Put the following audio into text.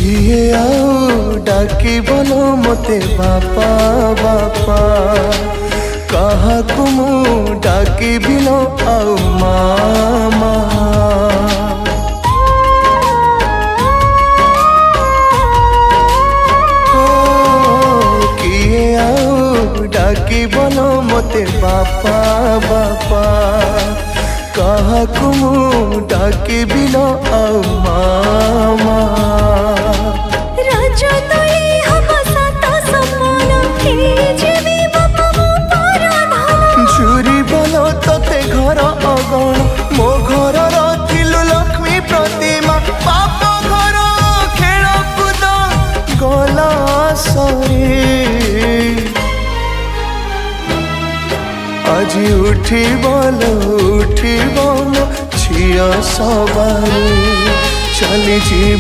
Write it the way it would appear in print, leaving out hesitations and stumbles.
किए आउ डाकी बोलो मते बापा बापा कहा कुमु डाकी बिलो आउ मामा किए आउ डाकी बोलो मते बापा बापा कहा कुमु डाकी बिलो आउ मामा झुरी बोलो तोते घर अगण मो घर थिलु लक्ष्मी प्रतिमा बाप घर खेल कूद गला सरी आज उठी बोलो झिया सवारी चली जी।